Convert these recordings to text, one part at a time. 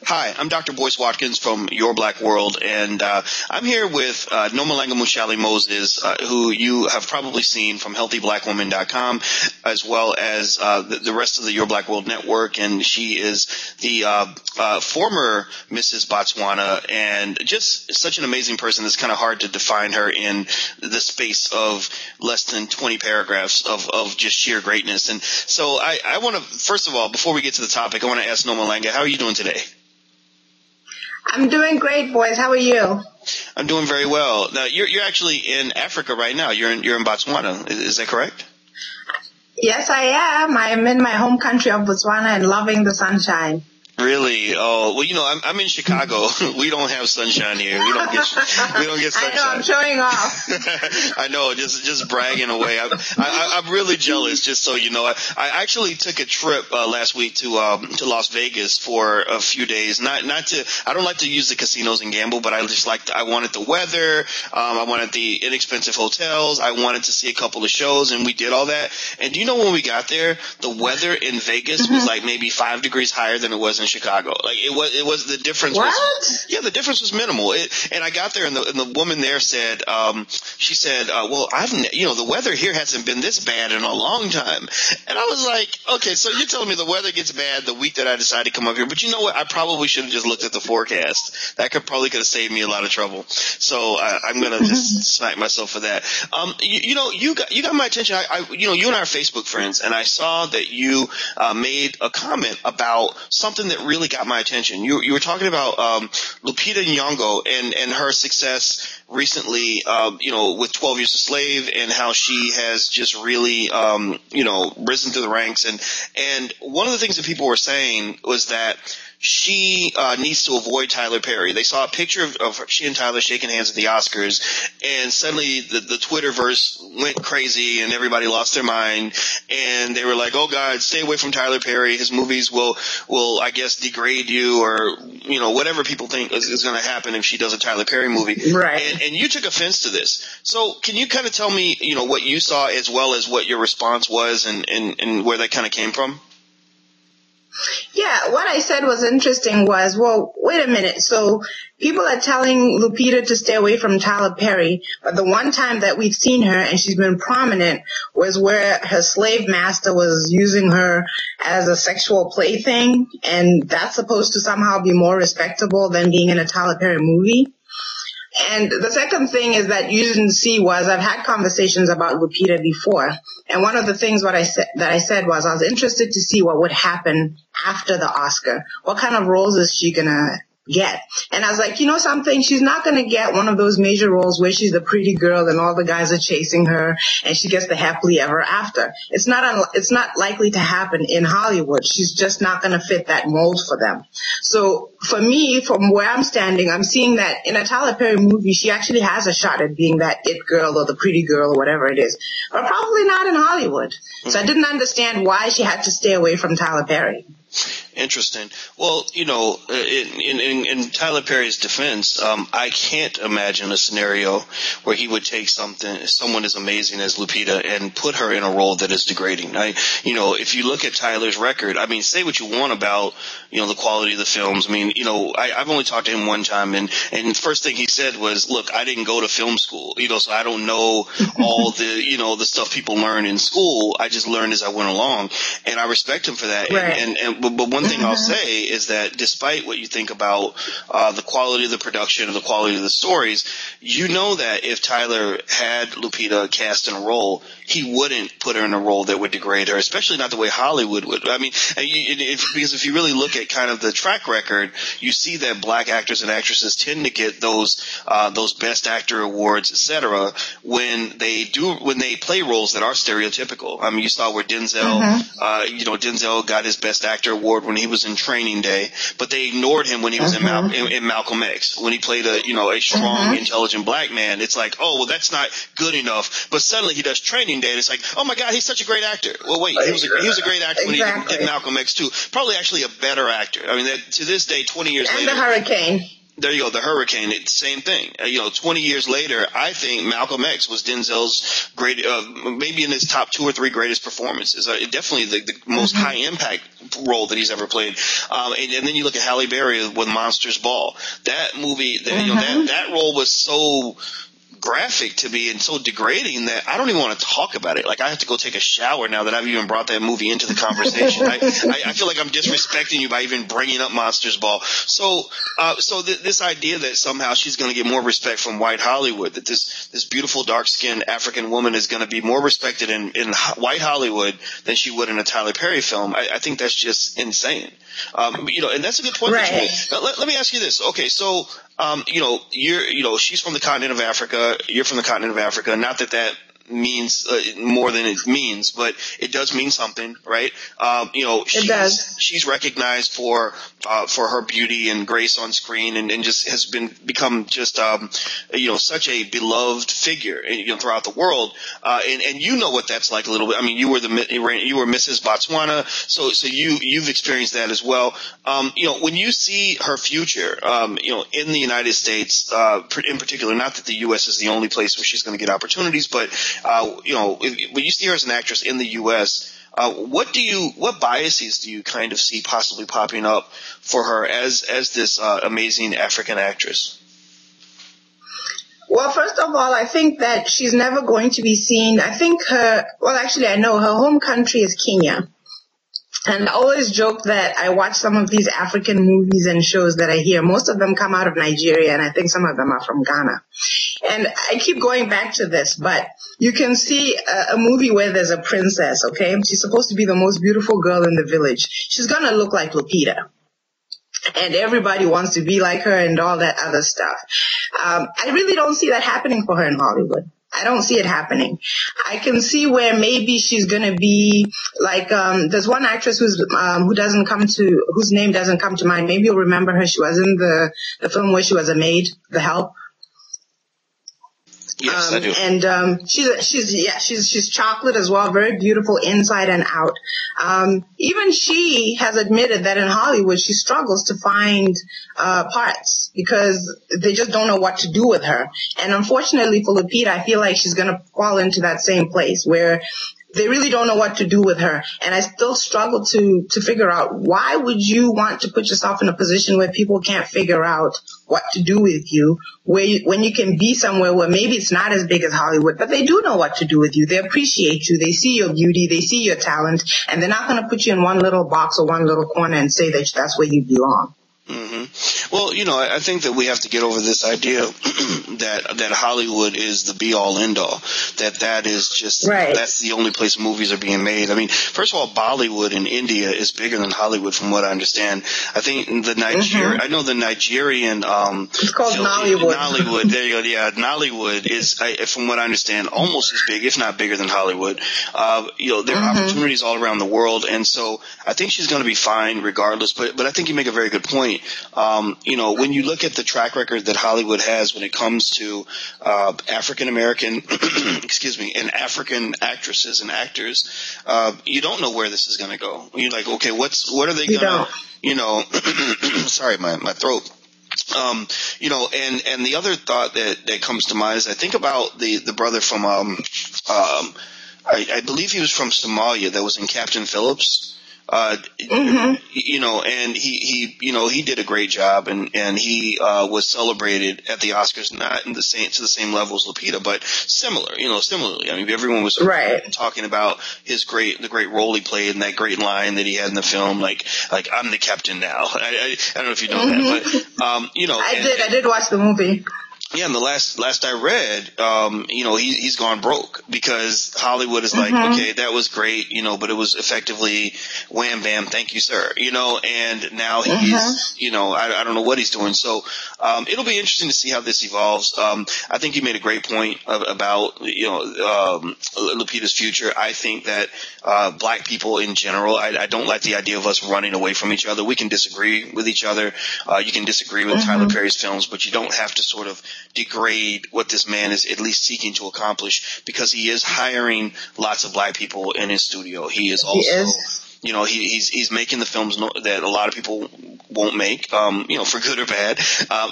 Hi, I'm Dr. Boyce Watkins from Your Black World, and I'm here with Nomalanga Mhlauli-Moses, who you have probably seen from HealthyBlackWoman.com, as well as the rest of the Your Black World network, and she is the former Mrs. Botswana, and just such an amazing person. It's kind of hard to define her in the space of less than 20 paragraphs of just sheer greatness. And so I want to, first of all, before we get to the topic, I want to ask Nomalanga, how are you doing today? I'm doing great, boys. How are you? I'm doing very well. Now, you're actually in Africa right now. You're in Botswana. Is that correct? Yes, I am. I'm in my home country of Botswana and loving the sunshine. Really? Oh, well, I'm in Chicago. We don't have sunshine here. We don't get sunshine. I know, I'm showing off. I know, just bragging away. I'm really jealous, just so you know. I actually took a trip last week to Las Vegas for a few days. I don't like to use the casinos and gamble, but I wanted the weather. I wanted the inexpensive hotels. I wanted to see a couple of shows, and we did all that. And do you know when we got there, the weather in Vegas was like maybe 5 degrees higher than it was in Chicago. Like it was the difference. What? The difference was minimal. And I got there, and the woman there said, she said, well, the weather here hasn't been this bad in a long time. And I was like, okay, so you're telling me the weather gets bad the week that I decided to come up here, but you know what? I probably should have just looked at the forecast. That could have saved me a lot of trouble. So I'm gonna just smack myself for that. You got my attention. You and I are Facebook friends, and I saw that you made a comment about something that really got my attention. You were talking about Lupita Nyong'o and her success recently, with 12 Years a Slave, and how she has just really, risen through the ranks. And one of the things that people were saying was that she needs to avoid Tyler Perry. They saw a picture of she and Tyler shaking hands at the Oscars, and suddenly the Twitterverse went crazy and everybody lost their mind, and they were like, oh God, stay away from Tyler Perry. His movies will I guess degrade you, or whatever people think is going to happen if she does a Tyler Perry movie. Right. And you took offense to this. So can you kind of tell me, what you saw as well as what your response was and where that kind of came from? Yeah, what I said was interesting was, well, wait a minute. So people are telling Lupita to stay away from Tyler Perry, but the one time that we've seen her and she's been prominent was where her slave master was using her as a sexual plaything, and that's supposed to somehow be more respectable than being in a Tyler Perry movie. And the second thing is that you didn't see was I've had conversations about Lupita before. And one of the things I said was I was interested to see what would happen after the Oscar. What kind of roles is she going to get? And I was like, something, she's not going to get one of those major roles where she's the pretty girl and all the guys are chasing her and she gets the happily ever after. It's not likely to happen in Hollywood. She's just not going to fit that mold for them. So for me, from where I'm standing, I'm seeing that in a Tyler Perry movie, she actually has a shot at being that it girl or the pretty girl or whatever it is, but probably not in Hollywood. So I didn't understand why she had to stay away from Tyler Perry. Interesting. Well, in Tyler Perry's defense, I can't imagine a scenario where he would take someone as amazing as Lupita and put her in a role that is degrading. If you look at Tyler's record, say what you want about, the quality of the films. I've only talked to him one time, and the first thing he said was, look, I didn't go to film school, so I don't know all the, the stuff people learn in school. I just learned as I went along, and I respect him for that. Right. But one thing I'll say is that despite what you think about the quality of the production and the quality of the stories, that if Tyler had Lupita cast in a role, he wouldn't put her in a role that would degrade her, especially not the way Hollywood would. Because if you really look at kind of the track record, you see that black actors and actresses tend to get those Best Actor awards, etc., when they play roles that are stereotypical. You saw where Denzel, Denzel got his Best Actor award when he was in Training Day, but they ignored him when he was in Malcolm X. When he played a strong, intelligent black man, it's like, oh, well, that's not good enough. But suddenly he does Training Day, and it's like, oh my God, he's such a great actor. Well, wait, he was a great actor when he did Malcolm X too. Probably actually a better actor. To this day, 20 years later. And The Hurricane. There you go. The Hurricane. It's the same thing. 20 years later, I think Malcolm X was Denzel's maybe in his top 2 or 3 greatest performances. Definitely the most high impact role that he's ever played. And then you look at Halle Berry with Monsters Ball. That movie, that role was so graphic to me and so degrading that I don't even want to talk about it. Like, I have to go take a shower now that I've even brought that movie into the conversation. I feel like I'm disrespecting you by even bringing up Monsters Ball. So this idea that somehow she's going to get more respect from white Hollywood, that this beautiful dark-skinned African woman is going to be more respected in white Hollywood than she would in a Tyler Perry film, I think that's just insane. And that's a good point. Right. That you made. Now, let me ask you this. Okay, so she's from the continent of Africa. You're from the continent of Africa. Not that means more than it means, but it does mean something, right? It does. She's recognized for her beauty and grace on screen, and just has become just such a beloved figure throughout the world. And you know what that's like a little bit. I mean, you were Mrs. Botswana, so you've experienced that as well. When you see her future, in the United States, in particular, not that the U.S. is the only place where she's going to get opportunities, but when you see her as an actress in the U.S., what biases do you kind of see possibly popping up for her as this amazing African actress? Well, first of all, I think that she's never going to be seen. I think I know her home country is Kenya. And I always joke that I watch some of these African movies and shows that I hear. Most of them come out of Nigeria, and I think some of them are from Ghana. And I keep going back to this, but you can see a movie where there's a princess, okay? She's supposed to be the most beautiful girl in the village. She's going to look like Lupita. And everybody wants to be like her and all that other stuff. I really don't see that happening for her in Hollywood. I don't see it happening. I can see where maybe she's gonna be like there's one actress whose name doesn't come to mind. Maybe you'll remember her. She was in the film where she was a maid, The Help. Yes, I do. And she's chocolate as well, very beautiful inside and out. Even she has admitted that in Hollywood she struggles to find parts because they just don't know what to do with her. And unfortunately for Lupita, I feel like she's going to fall into that same place where they really don't know what to do with her. And I still struggle to figure out, why would you want to put yourself in a position where people can't figure out what to do with you, when you can be somewhere where maybe it's not as big as Hollywood, but they do know what to do with you. They appreciate you. They see your beauty. They see your talent. And they're not going to put you in one little box or one little corner and say that that's where you belong. Mm-hmm. Well, I think that we have to get over this idea that Hollywood is the be-all, end-all, that is just, right. That's the only place movies are being made. I mean, first of all, Bollywood in India is bigger than Hollywood from what I understand. I think I know the Nigerian, it's called Nollywood. Nollywood, there you go, yeah, Nollywood is, from what I understand, almost as big, if not bigger than Hollywood. There are opportunities all around the world, and so I think she's going to be fine regardless, but I think you make a very good point. When you look at the track record that Hollywood has when it comes to African American, and African actresses and actors, you don't know where this is going to go. You're like, okay, what are they going to, sorry, my throat. And the other thought that comes to mind is I think about the brother from, I believe he was from Somalia that was in Captain Phillips. And he did a great job and he was celebrated at the Oscars, not to the same level as Lupita, but similarly. I mean, everyone was talking about the great role he played and that great line that he had in the film, like I'm the captain now. I don't know if you know that, but I did watch the movie. Yeah, and the last I read, he's gone broke because Hollywood is like, okay, that was great, but it was effectively wham bam, thank you, sir, and now he's, I don't know what he's doing. So, it'll be interesting to see how this evolves. I think you made a great point about, Lupita's future. I think that, black people in general, I don't like the idea of us running away from each other. We can disagree with each other. You can disagree with Tyler Perry's films, but you don't have to sort of degrade what this man is at least seeking to accomplish, because he is hiring lots of black people in his studio. He is also, he's making the films that a lot of people won't make, for good or bad.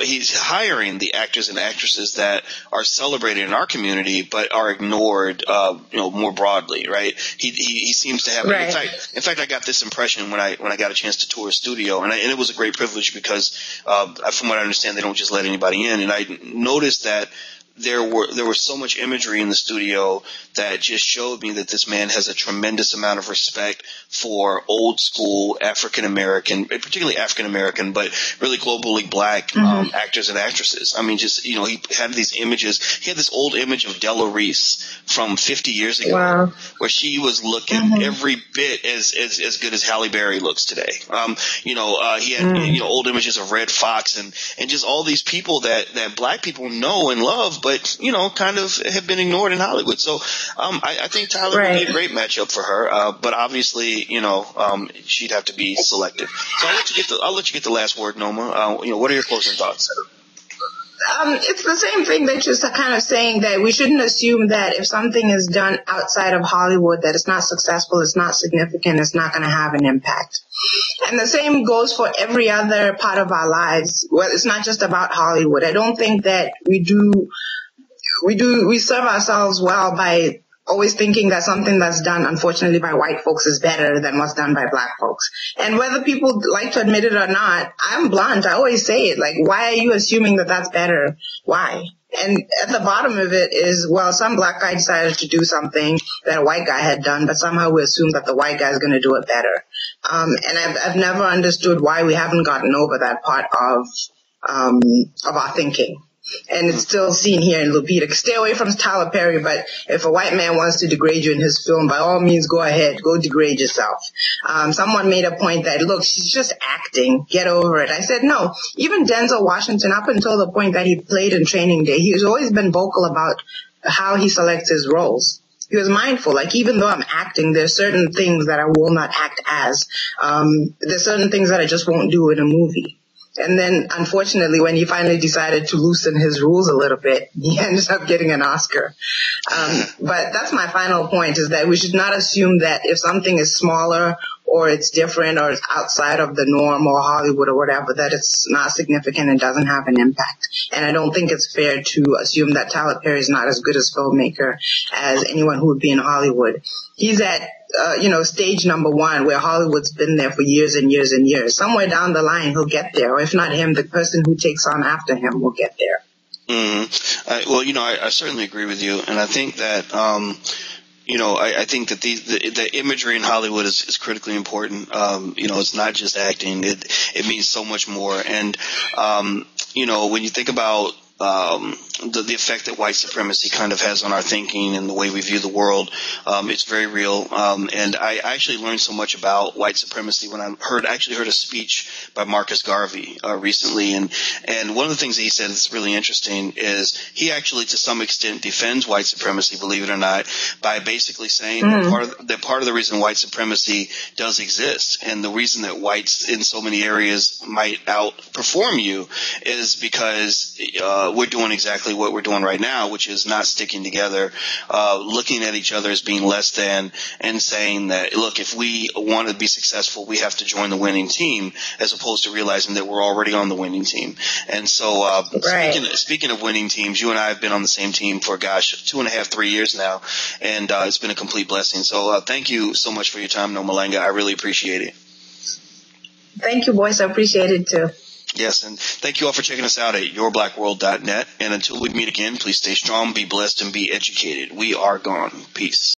He's hiring the actors and actresses that are celebrated in our community, but are ignored, more broadly, right? He seems to have, right. in fact, I got this impression when I got a chance to tour a studio, and it was a great privilege because, from what I understand, they don't just let anybody in. And I noticed that there was so much imagery in the studio that just showed me that this man has a tremendous amount of respect for old school African American, particularly African American, but really globally black actors and actresses. I mean, just, he had these images. He had this old image of Della Reese from 50 years ago, wow. where she was looking every bit as good as Halle Berry looks today. He had old images of Red Fox and just all these people that black people know and love, but kind of have been ignored in Hollywood. So I think Tyler would be a great matchup for her, but obviously she'd have to be selected. So I'll let you get the last word, Noma. What are your closing thoughts? It's the same thing that you're kind of saying, that we shouldn't assume that if something is done outside of Hollywood that it's not successful, it's not significant, it's not going to have an impact. And the same goes for every other part of our lives. Well, it's not just about Hollywood. I don't think that we serve ourselves well by always thinking that something that's done, unfortunately, by white folks is better than what's done by black folks. And whether people like to admit it or not, I'm blunt. I always say it. Like, why are you assuming that that's better? Why? And at the bottom of it is, well, some black guy decided to do something that a white guy had done, but somehow we assume that the white guy is going to do it better. And I've never understood why we haven't gotten over that part of our thinking. And it's still seen here in Lupita. Stay away from Tyler Perry, but if a white man wants to degrade you in his film, by all means, go ahead. Go degrade yourself. Someone made a point that, look, she's just acting. Get over it. I said, no. Even Denzel Washington, up until the point that he played in Training Day, he's always been vocal about how he selects his roles. He was mindful, like, even though I'm acting, there's certain things that I will not act as. There's certain things that I just won't do in a movie. And then, unfortunately, when he finally decided to loosen his rules a little bit, he ended up getting an Oscar. But that's my final point, is that we should not assume that if something is smaller or it's different or it's outside of the norm or Hollywood or whatever, that it's not significant and doesn't have an impact. And I don't think it's fair to assume that Tyler Perry is not as good a filmmaker as anyone who would be in Hollywood. He's at stage number one, where Hollywood's been there for years and years and years. Somewhere down the line, he'll get there. Or if not him, the person who takes on after him will get there. I certainly agree with you. And I think that, I think that the imagery in Hollywood is critically important. It's not just acting. It means so much more. And, when you think about the effect that white supremacy kind of has on our thinking and the way we view the world, it's very real. And I actually learned so much about white supremacy when I heard a speech by Marcus Garvey recently. And one of the things that he said that's really interesting is he actually, to some extent, defends white supremacy, believe it or not, by basically saying that part of the reason white supremacy does exist and the reason that whites in so many areas might outperform you is because we're doing exactly what we're doing right now, which is not sticking together, looking at each other as being less than, and saying that, look, if we want to be successful, we have to join the winning team, as opposed to realizing that we're already on the winning team. And so, speaking of winning teams, you and I have been on the same team for, 2.5, 3 years now, and it's been a complete blessing. So thank you so much for your time, Nomalanga. I really appreciate it. Thank you, Boyce. I appreciate it too. Yes, and thank you all for checking us out at yourblackworld.net. And until we meet again, please stay strong, be blessed, and be educated. We are gone. Peace.